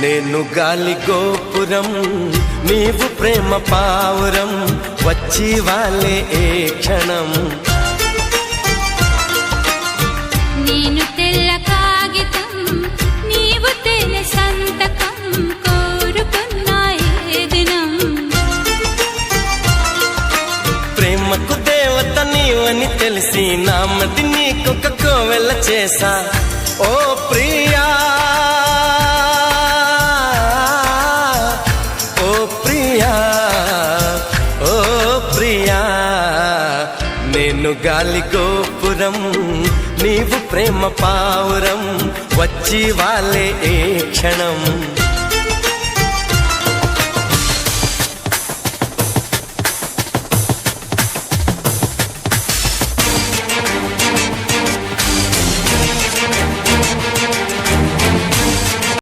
నేను గాలి గోపురం నీవు ప్రేమ పావురం వచ్చి వాలే ఏ క్షణం నేను తెల్ల కాగితం నీవు తెల్ల సంతకం కోరుకున్న ఏ దినం ప్రేమకు దేవత నీవని తెలిసి నామది నీకొక కోవెల చేసా ఓ ప్రియా నేను గాలి గోపురం నీవు ప్రేమ పావురం వచ్చి వాలే ఏ క్షణం